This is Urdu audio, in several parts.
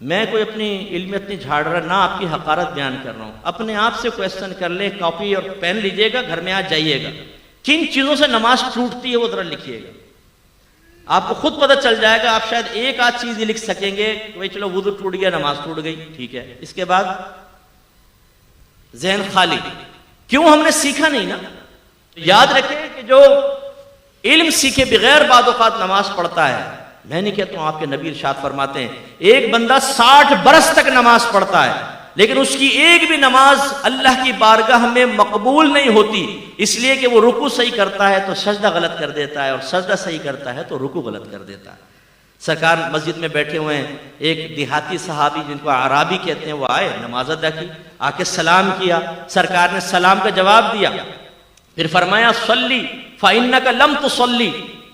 میں کوئی اپنی علم اتنی جھاڑ رہا نہ آپ کی حقارت بیان کر رہا ہوں. اپنے آپ سے کویسچن کر لیں, کاپی اور پین لیجئے گا, گھر میں آ جائیے گا, کن چیزوں سے نماز ٹوٹتی ہے وہ ذرا لکھیے گا, آپ کو خود پتہ چل جائے گا. آپ شاید ایک آدھ چیز ہی لکھ سکیں گے کہ بھائی چلو وضو ٹوٹ گیا, نماز ٹوٹ گئی, ٹھیک ہے. اس کے بعد ذہن خالی, کیوں ہم نے سیکھا نہیں نا. یاد رکھیں کہ جو علم سیکھے بغیر بعض اوقات نماز پڑھتا ہے, میں نہیں کہتا ہوں, آپ کے نبی ارشاد فرماتے ہیں ایک بندہ 60 برس تک نماز پڑھتا ہے لیکن اس کی ایک بھی نماز اللہ کی بارگاہ میں مقبول نہیں ہوتی, اس لیے کہ وہ رکوع صحیح کرتا ہے تو سجدہ غلط کر دیتا ہے, اور سجدہ صحیح کرتا ہے تو رکوع غلط کر دیتا ہے. سرکار مسجد میں بیٹھے ہوئے ہیں, ایک دیہاتی صحابی جن کو اعرابی کہتے ہیں وہ آئے, نماز ادا کی, آ کے سلام کیا. سرکار نے سلام کا جواب دیا, پھر فرمایا صلی فإنک لم تصلی,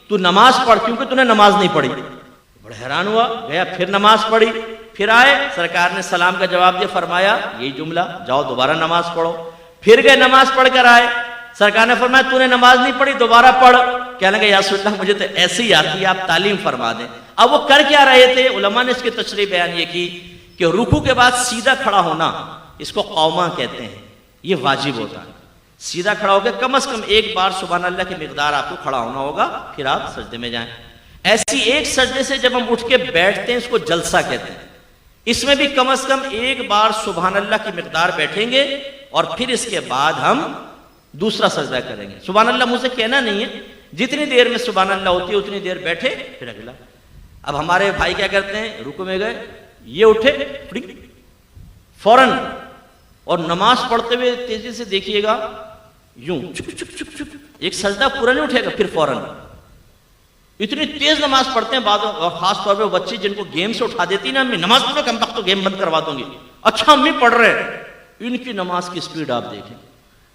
تو نماز پڑھ کیونکہ تو نے نماز نہیں پڑھی. بڑا حیران ہوا, گیا پھر نماز پڑھی, پھر آئے, سرکار نے سلام کا جواب دیا, فرمایا یہی جملہ, جاؤ دوبارہ نماز پڑھو. پھر گئے نماز پڑھ کر آئے, سرکار نے فرمایا تو نے نماز نہیں پڑھی, دوبارہ پڑھ. کہنے لگے یا رسول اللہ مجھے تو ایسی ہی آتی ہے, آپ تعلیم فرما دیں. اب وہ کر کیا رہے تھے, علماء نے اس کی تشریح بیان یہ کی کہ رکوع کے بعد سیدھا کھڑا ہونا, اس کو قوما کہتے ہیں, یہ واجب ہوتا ہے. سیدھا کھڑا ہو کے کم از کم ایک بار سبحان اللہ کی مقدار آپ کو کھڑا ہونا ہوگا, پھر آپ سجدے میں جائیں. ایسی ایک سجدے سے جب ہم اٹھ کے بیٹھتے ہیں اس کو جلسہ کہتے ہیں, اس میں بھی کم از کم ایک بار سبحان اللہ کی مقدار بیٹھیں گے اور پھر اس کے بعد ہم دوسرا سجدہ کریں گے. سبحان اللہ مجھ سے کہنا نہیں ہے, جتنی دیر میں سبحان اللہ ہوتی ہے اتنی دیر بیٹھے پھر اگلا. اب ہمارے بھائی کیا کرتے ہیں, رکوع میں گئے, یہ اٹھے فوراً, اور نماز پڑھتے ہوئے تیزی سے دیکھیے گا یوں چک چک چک چک, ایک سجدہ پورا نہیں اٹھے گا, پھر فوراً. اتنی تیز نماز پڑھتے ہیں بعض, اور خاص طور پہ وہ بچے جن کو گیم سے اٹھا دیتی نا, امی نماز پڑھو, کم وقت تو گیم بند کروا دوں گی. اچھا امی پڑھ رہے, ان کی نماز کی سپیڈ آپ دیکھیں.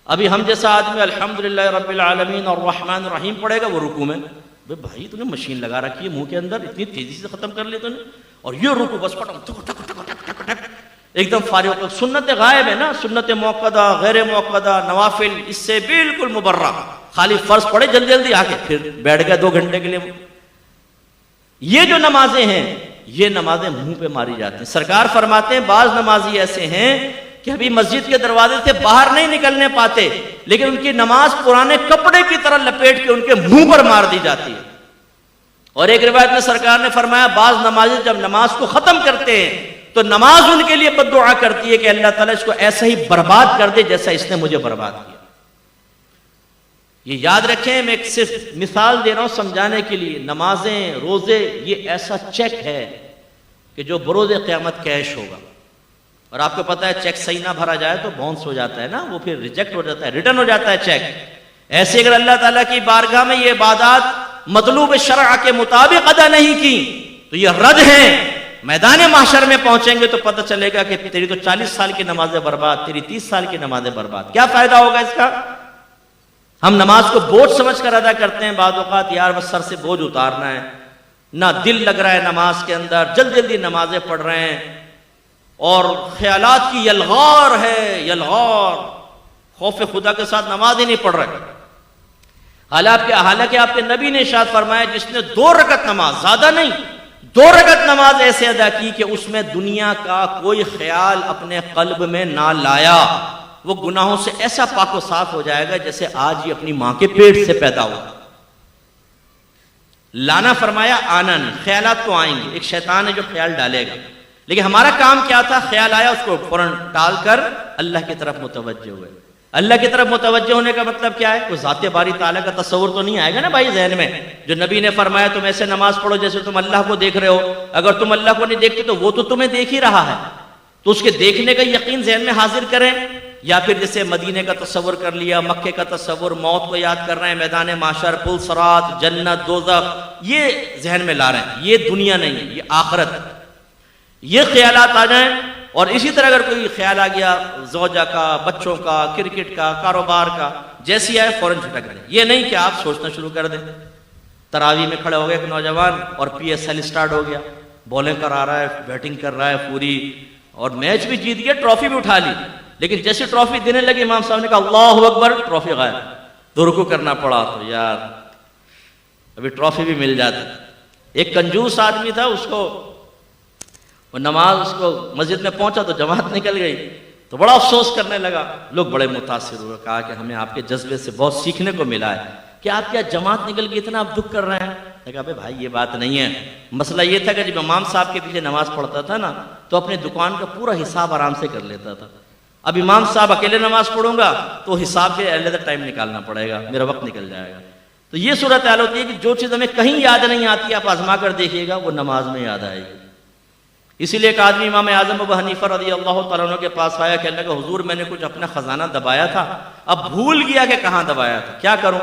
ابھی ہم جیسا آدمی الحمدللہ رب العالمین اور الرحمن الرحیم پڑھے گا, وہ رکوع میں بھائی تو نے مشین لگا رکھی ہے منہ کے اندر, اتنی تیزی سے ختم کر لیا تو نے, اور یہ رکوع بس ایک دم فارغ. سنت غائب ہے نا, سنت موقدہ, غیر موقدہ, نوافل, اس سے بالکل مبرہ, خالی فرض پڑھے جلدی جلدی آ کے پھر بیٹھ گئے 2 گھنٹے کے لیے. یہ جو نمازیں ہیں یہ نمازیں منہ پہ ماری جاتی ہیں. سرکار فرماتے ہیں بعض نمازی ایسے ہیں کہ ابھی مسجد کے دروازے سے باہر نہیں نکلنے پاتے, لیکن ان کی نماز پرانے کپڑے کی طرح لپیٹ کے ان کے منہ پر مار دی جاتی ہے. اور ایک روایت میں سرکار نے فرمایا بعض نمازی جب نماز کو ختم کرتے ہیں تو نماز ان کے لیے بد دعا کرتی ہے کہ اللہ تعالیٰ اس کو ایسا ہی برباد کر دے جیسا اس نے مجھے برباد کیا. یہ یاد رکھیں, میں صرف مثال دے رہا ہوں سمجھانے کے لیے. نمازیں, روزے, یہ ایسا چیک ہے کہ جو بروز قیامت کیش ہوگا. اور آپ کو پتہ ہے چیک صحیح نہ بھرا جائے تو باؤنس ہو جاتا ہے نا, وہ پھر ریجیکٹ ہو جاتا ہے, ریٹرن ہو جاتا ہے چیک. ایسے اگر اللہ تعالیٰ کی بارگاہ میں یہ عبادات مطلوب شرع کے مطابق ادا نہیں کی تو یہ رد ہیں. میدان محشر میں پہنچیں گے تو پتہ چلے گا کہ تیری تو 40 سال کی نمازیں برباد, تیری 30 سال کی نمازیں برباد. کیا فائدہ ہوگا اس کا؟ ہم نماز کو بوجھ سمجھ کر ادا کرتے ہیں بعض اوقات, یار بس سر سے بوجھ اتارنا ہے, نہ دل لگ رہا ہے نماز کے اندر, جلدی جلدی نمازیں پڑھ رہے ہیں, اور خیالات کی یلغار ہے, یلغار, خوف خدا کے ساتھ نماز ہی نہیں پڑھ رہے. حالانکہ آپ کے نبی نے ارشاد فرمایا جس نے 2 رکعت نماز, زیادہ نہیں, 2 رکعت نماز ایسے ادا کی کہ اس میں دنیا کا کوئی خیال اپنے قلب میں نہ لایا, وہ گناہوں سے ایسا پاک و صاف ہو جائے گا جیسے آج ہی اپنی ماں کے پیٹ سے پیدا ہوا. لانا فرمایا, آنا نہیں. خیالات تو آئیں گے, ایک شیطان ہے جو خیال ڈالے گا, لیکن ہمارا کام کیا تھا, خیال آیا اس کو فوراً ٹال کر اللہ کی طرف متوجہ ہوئے. اللہ کی طرف متوجہ ہونے کا مطلب کیا ہے, کوئی ذات باری تعالیٰ کا تصور تو نہیں آئے گا نا بھائی ذہن میں. جو نبی نے فرمایا تم ایسے نماز پڑھو جیسے تم اللہ کو دیکھ رہے ہو, اگر تم اللہ کو نہیں دیکھتے تو وہ تو تمہیں دیکھ ہی رہا ہے, تو اس کے دیکھنے کا یقین ذہن میں حاضر کریں. یا پھر جیسے مدینے کا تصور کر لیا, مکے کا تصور, موت کو یاد کر رہے ہیں, میدان محشر, پل صراط, جنت, دوزخ, یہ ذہن میں لا رہے ہیں. یہ دنیا نہیں ہے, یہ آخرت. یہ خیالات آ جائیں, اور اسی طرح اگر کوئی خیال آ گیا زوجہ کا, بچوں کا, کرکٹ کا, کاروبار کا, جیسی آئے فوراً جھٹک دیں. یہ نہیں کہ آپ سوچنا شروع کر دیں. تراویح میں کھڑے ہو گئے ایک نوجوان اور PSL اسٹارٹ ہو گیا, بولنگ کرا رہا ہے, بیٹنگ کر رہا ہے پوری, اور میچ بھی جیت گیا, ٹرافی بھی اٹھا لی, لیکن جیسے ٹرافی دینے لگے امام صاحب نے کہا اللہ اکبر, ٹرافی غائب. تو رکوع کرنا پڑا, تو یار ابھی ٹرافی بھی مل جاتی. ایک کنجوس آدمی تھا, اس کو وہ نماز اس کو مسجد میں پہنچا تو جماعت نکل گئی، تو بڑا افسوس کرنے لگا، لوگ بڑے متاثر ہوئے، کہا کہ ہمیں آپ کے جذبے سے بہت سیکھنے کو ملا ہے کہ آپ کیا جماعت نکل گئی اتنا آپ دکھ کر رہے ہیں؟ کہا بھائی یہ بات نہیں ہے، مسئلہ یہ تھا کہ جب امام صاحب کے پیچھے نماز پڑھتا تھا نا تو اپنی دکان کا پورا حساب آرام سے کر لیتا تھا، اب امام صاحب اکیلے نماز پڑھوں گا تو حساب کے علیحدہ ٹائم نکالنا پڑے گا، میرا وقت نکل جائے گا۔ تو یہ صورتحال ہوتی ہے کہ جو چیز ہمیں کہیں یاد نہیں آتی آپ آزما کر دیکھیے گا وہ نماز میں یاد آئے گی۔ اسی لیے ایک آدمی امام اعظم ابو حنیفہ رضی اللہ تعالیٰ عنہ کے پاس آیا، کہنے لگا حضور میں نے کچھ اپنا خزانہ دبایا تھا، اب بھول گیا کہ کہاں دبایا تھا، کیا کروں؟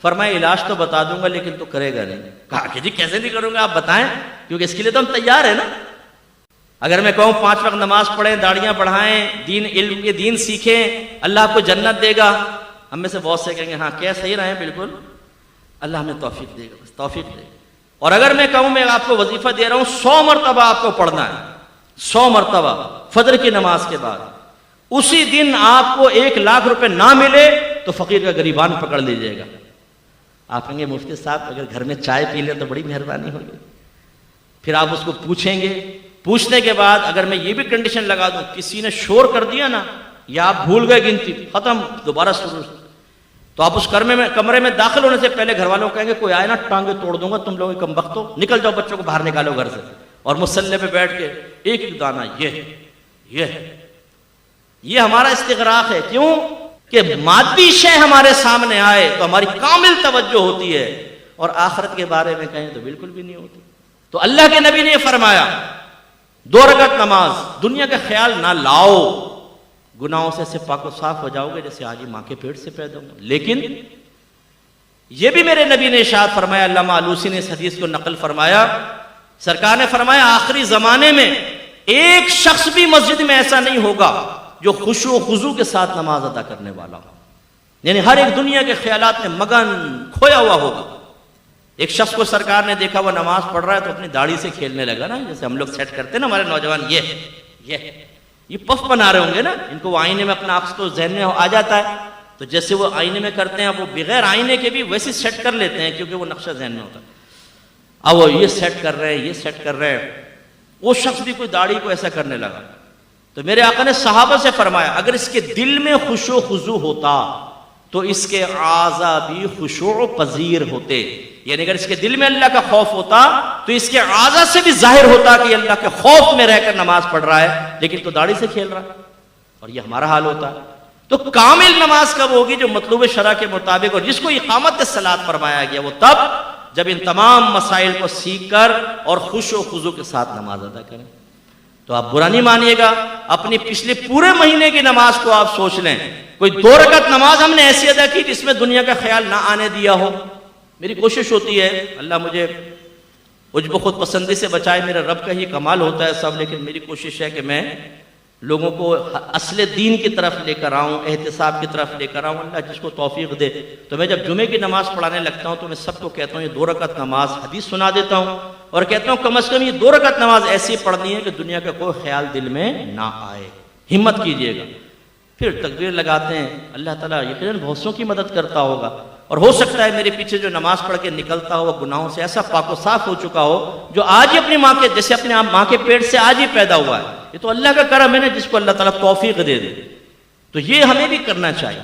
فرمایا علاج تو بتا دوں گا لیکن تو کرے گا نہیں۔ کہا کہ جی کیسے نہیں کروں گا، آپ بتائیں، کیونکہ اس کے لیے تو ہم تیار ہیں نا۔ اگر میں کہوں 5 وقت نماز پڑھیں، داڑیاں بڑھائیں، دین علم کے دین سیکھیں، اللہ آپ کو جنت دے گا، ہم میں سے بہت سے کہیں گے ہاں کیا صحیح رہے ہیں، بالکل اللہ ہمیں توفیق دے گا، بس توفیق دے گا۔ اور اگر میں کہوں میں آپ کو وظیفہ دے رہا ہوں 100 مرتبہ آپ کو پڑھنا ہے، 100 مرتبہ فجر کی نماز کے بعد، اسی دن آپ کو 1 لاکھ روپے نہ ملے تو فقیر کا گریبان پکڑ لیجئے گا۔ آپ کہیں گے مفتی صاحب اگر گھر میں چائے پی لیں تو بڑی مہربانی ہوگی۔ پھر آپ اس کو پوچھیں گے، پوچھنے کے بعد اگر میں یہ بھی کنڈیشن لگا دوں کسی نے شور کر دیا نا یا آپ بھول گئے گنتی، ختم، دوبارہ شروع، تو آپ اس کمرے میں داخل ہونے سے پہلے گھر والوں کہیں گے کوئی آئے نا ٹانگیں توڑ دوں گا، تم لوگ کم وقت ہو، نکل جاؤ، بچوں کو باہر نکالو گھر سے، اور مصلی پہ بیٹھ کے ایک ایک دانہ یہ ہمارا استغراق ہے۔ کیوں کہ مادی شے ہمارے سامنے آئے تو ہماری کامل توجہ ہوتی ہے، اور آخرت کے بارے میں کہیں تو بالکل بھی نہیں ہوتی۔ تو اللہ کے نبی نے یہ فرمایا 2 رکعت نماز، دنیا کا خیال نہ لاؤ، گناہوں سے ایسے پاک و صاف ہو جاؤ گے جیسے آج ہی ماں کے پیٹ سے پیدا ہوں۔ لیکن یہ بھی میرے نبی نے ارشاد فرمایا، علامہ آلوسی نے اس حدیث کو نقل فرمایا، سرکار نے فرمایا آخری زمانے میں ایک شخص بھی مسجد میں ایسا نہیں ہوگا جو خشوع و خضوع کے ساتھ نماز ادا کرنے والا ہو، یعنی ہر ایک دنیا کے خیالات میں مگن کھویا ہوا ہوگا۔ ایک شخص کو سرکار نے دیکھا وہ نماز پڑھ رہا ہے تو اپنی داڑھی سے کھیلنے لگا نا، جیسے ہم لوگ سیٹ کرتے ہیں نا ہمارے نوجوان، یہ پف بنا رہے ہوں گے نا، ان کو وہ آئینے میں اپنا عکس تو ذہن میں آ جاتا ہے، تو جیسے وہ آئینے میں کرتے ہیں وہ بغیر آئینے کے بھی ویسے سیٹ کر لیتے ہیں کیونکہ وہ نقشہ ذہن میں ہوتا ہے۔ اب وہ یہ سیٹ کر رہے ہیں، یہ سیٹ کر رہے ہیں، وہ شخص بھی کوئی داڑھی کو ایسا کرنے لگا، تو میرے آقا نے صحابہ سے فرمایا اگر اس کے دل میں خشوع و خضوع ہوتا تو اس کے اعضاء بھی خشوع پذیر ہوتے، یعنی اگر اس کے دل میں اللہ کا خوف ہوتا تو اس کے اعضاء سے بھی ظاہر ہوتا کہ اللہ کے خوف میں رہ کر نماز پڑھ رہا ہے، لیکن تو داڑھی سے کھیل رہا ہے، اور یہ ہمارا حال ہوتا ہے۔ تو کامل نماز کب ہوگی؟ جو مطلوب شرع کے مطابق، اور جس کو اقامت الصلاۃ فرمایا گیا وہ تب جب ان تمام مسائل کو سیکھ کر اور خشوع و خضوع کے ساتھ نماز ادا کریں۔ تو آپ برا نہیں مانیے گا، اپنی پچھلے پورے مہینے کی نماز کو آپ سوچ لیں، کوئی 2 رکعت نماز ہم نے ایسی ادا کی جس میں دنیا کا خیال نہ آنے دیا ہو۔ میری کوشش ہوتی ہے، اللہ مجھے عجب خود پسندی سے بچائے، میرا رب کا ہی کمال ہوتا ہے سب، لیکن میری کوشش ہے کہ میں لوگوں کو اصل دین کی طرف لے کر آؤں، احتساب کی طرف لے کر آؤں، اللہ جس کو توفیق دے۔ تو میں جب جمعے کی نماز پڑھانے لگتا ہوں تو میں سب کو کہتا ہوں یہ 2 رکعت نماز حدیث سنا دیتا ہوں، اور کہتا ہوں کم از کم یہ 2 رکعت نماز ایسی پڑھنی ہے کہ دنیا کا کوئی خیال دل میں نہ آئے، ہمت کیجئے گا۔ پھر تکبیر لگاتے ہیں، اللہ تعالیٰ یقیناً بہت سوں کی مدد کرتا ہوگا، اور ہو سکتا ہے میرے پیچھے جو نماز پڑھ کے نکلتا ہو وہ گناہوں سے ایسا پاک و صاف ہو چکا ہو جو آج ہی اپنی ماں کے جیسے اپنے ماں کے پیٹ سے آج ہی پیدا ہوا ہے۔ یہ تو اللہ کا کرم ہے نا، جس کو اللہ تعالیٰ توفیق دے دے، تو یہ ہمیں بھی کرنا چاہیے۔